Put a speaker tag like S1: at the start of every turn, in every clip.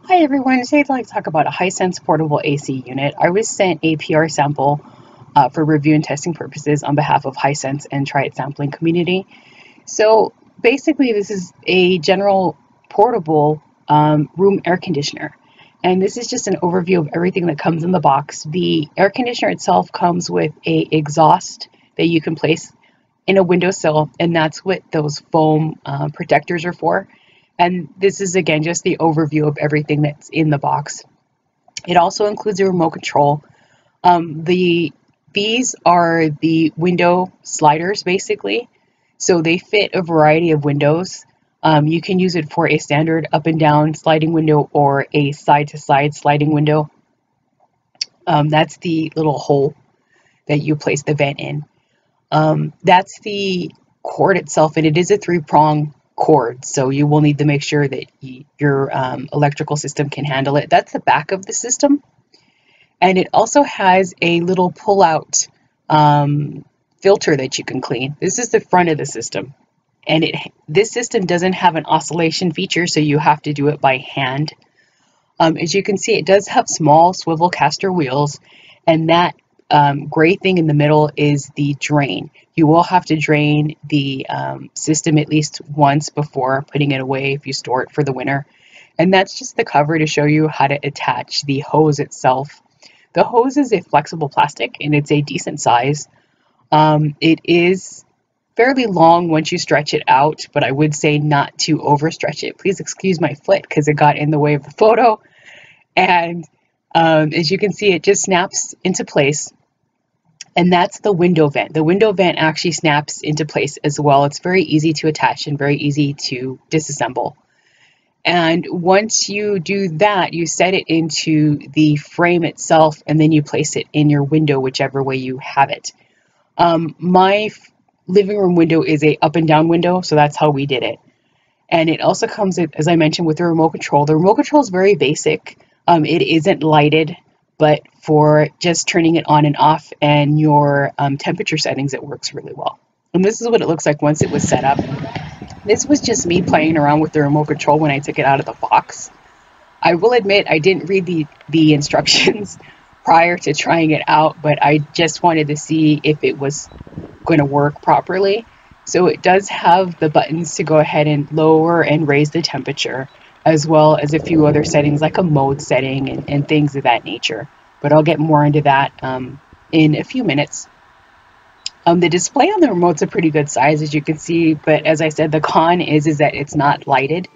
S1: Hi everyone, today I'd like to talk about a Hisense portable AC unit. I was sent a PR sample for review and testing purposes on behalf of Hisense and Try It sampling community. So basically this is a general portable room air conditioner. And this is just an overview of everything that comes in the box. The air conditioner itself comes with an exhaust that you can place in a windowsill, and that's what those foam protectors are for. And this is again just the overview of everything that's in the box. It also includes a remote control. These are the window sliders basically. So they fit a variety of windows. You can use it for a standard up and down sliding window or a side to side sliding window. That's the little hole that you place the vent in. That's the cord itself, and it is a 3-prong cord, so you will need to make sure that your electrical system can handle it. That's the back of the system, and it also has a little pull-out filter that you can clean. This is the front of the system, and this system doesn't have an oscillation feature, so you have to do it by hand. As you can see, it does have small swivel caster wheels, and that gray thing in the middle is the drain. You will have to drain the system at least once before putting it away if you store it for the winter. And that's just the cover to show you how to attach the hose itself. The hose is a flexible plastic and it's a decent size. It is fairly long once you stretch it out, but I would say not to overstretch it. Please excuse my foot because it got in the way of the photo. And as you can see, it just snaps into place. And that's the window vent. The window vent actually snaps into place as well. It's very easy to attach and very easy to disassemble. And once you do that, you set it into the frame itself, and then you place it in your window, whichever way you have it. My living room window is a up and down window, so that's how we did it. And it also comes, as I mentioned, with the remote control. The remote control is very basic. It isn't lighted, but for just turning it on and off and your temperature settings, it works really well. And this is what it looks like once it was set up. This was just me playing around with the remote control when I took it out of the box. I will admit I didn't read the instructions prior to trying it out, but I just wanted to see if it was going to work properly. So it does have the buttons to go ahead and lower and raise the temperature, as well as a few other settings like a mode setting and things of that nature. But I'll get more into that in a few minutes. The display on the remote's a pretty good size, as you can see, but as I said, the con is that it's not lighted.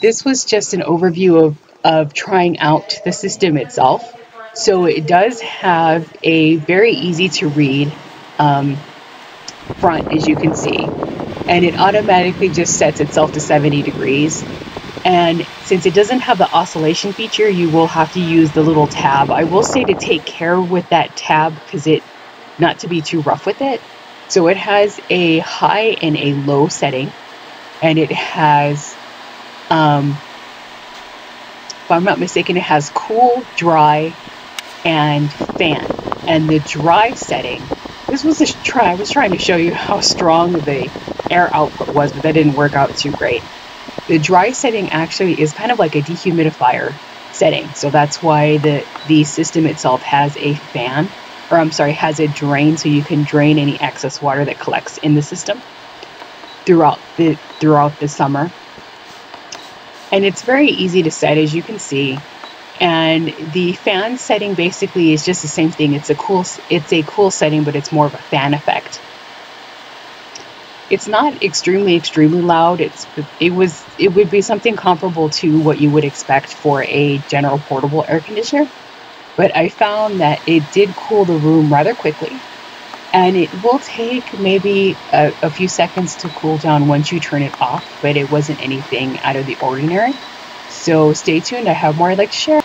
S1: This was just an overview of trying out the system itself. So it does have a very easy to read front, as you can see, and it automatically just sets itself to 70 degrees. And since it doesn't have the oscillation feature, you will have to use the little tab. I will say to take care with that tab because not to be too rough with it. So it has a high and a low setting, and it has, if I'm not mistaken, it has cool, dry, and fan. And the dry setting, this was I was trying to show you how strong the air output was, but that didn't work out too great. The dry setting actually is kind of like a dehumidifier setting. So that's why the system itself has a fan, or I'm sorry, has a drain, so you can drain any excess water that collects in the system throughout the summer. And it's very easy to set, as you can see. And the fan setting basically is just the same thing. It's a cool setting, but it's more of a fan effect. It's not extremely loud. It would be something comparable to what you would expect for a general portable air conditioner. But I found that it did cool the room rather quickly, and it will take maybe a few seconds to cool down once you turn it off, but it wasn't anything out of the ordinary. So stay tuned, I have more I'd like to share.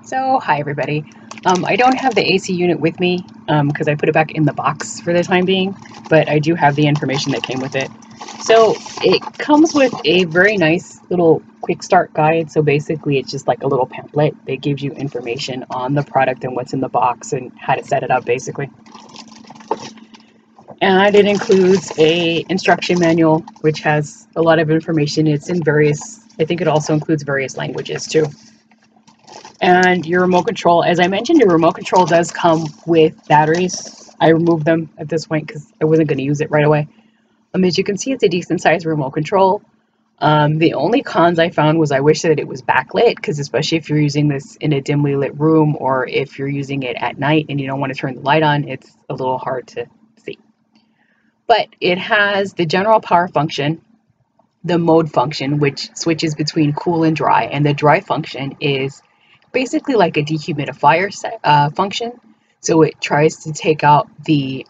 S1: So hi everybody. I don't have the AC unit with me because I put it back in the box for the time being, but I do have the information that came with it. So it comes with a very nice little quick start guide. So basically it's just like a little pamphlet that gives you information on the product and what's in the box and how to set it up basically. And it includes a instruction manual, which has a lot of information. It's in various, I think it also includes various languages too. And your remote control, as I mentioned, your remote control does come with batteries. I removed them at this point because I wasn't going to use it right away. As you can see, it's a decent sized remote control. The only cons I found was I wish that it was backlit, because especially if you're using this in a dimly lit room, or if you're using it at night and you don't want to turn the light on, it's a little hard to see. But it has the general power function, the mode function, which switches between cool and dry, and the dry function is basically like a dehumidifier function. So it tries to take out the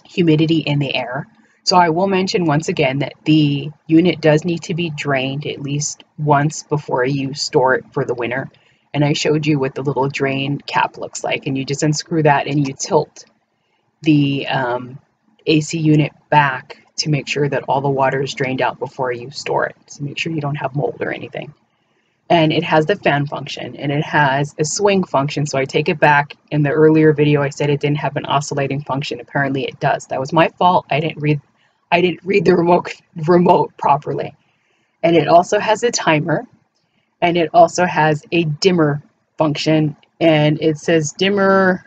S1: humidity in the air. So I will mention once again that the unit does need to be drained at least once before you store it for the winter. And I showed you what the little drain cap looks like, and you just unscrew that and you tilt the AC unit back to make sure that all the water is drained out before you store it. So make sure you don't have mold or anything. And it has the fan function, and it has a swing function. So I take it back. In the earlier video I said it didn't have an oscillating function. Apparently it does. That was my fault. I didn't read the remote properly. And it also has a timer, and it also has a dimmer function, and it says dimmer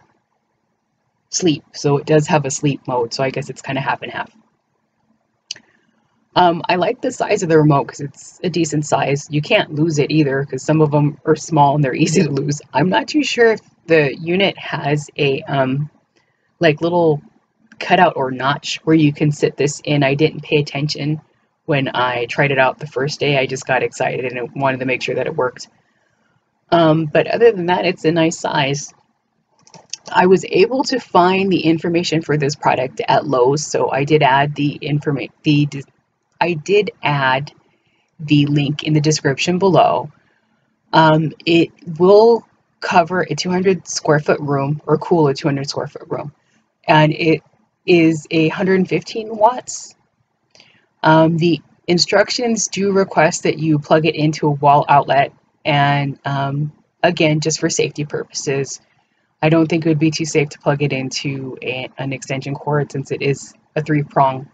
S1: sleep. So it does have a sleep mode. So I guess it's kind of half and half. I like the size of the remote because it's a decent size. You can't lose it either, because some of them are small and they're easy to lose. I'm not too sure if the unit has a like little cutout or notch where you can sit this in. I didn't pay attention when I tried it out the first day. I just got excited and wanted to make sure that it worked. But other than that, it's a nice size. I was able to find the information for this product at Lowe's, so I did add the link in the description below. It will cover a 200 square foot room, or cool a 200 square foot room, and it is 115 watts. The instructions do request that you plug it into a wall outlet, and again, just for safety purposes, I don't think it would be too safe to plug it into an extension cord, since it is a 3-prong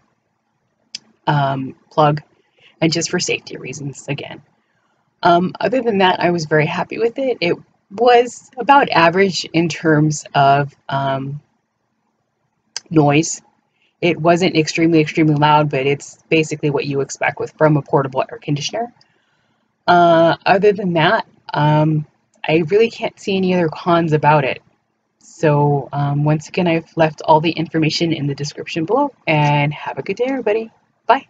S1: plug, and just for safety reasons again. Other than that, I was very happy with it. It was about average in terms of noise. It wasn't extremely loud, but it's basically what you expect from a portable air conditioner. Other than that, I really can't see any other cons about it. So once again, I've left all the information in the description below, and have a good day, everybody. Bye.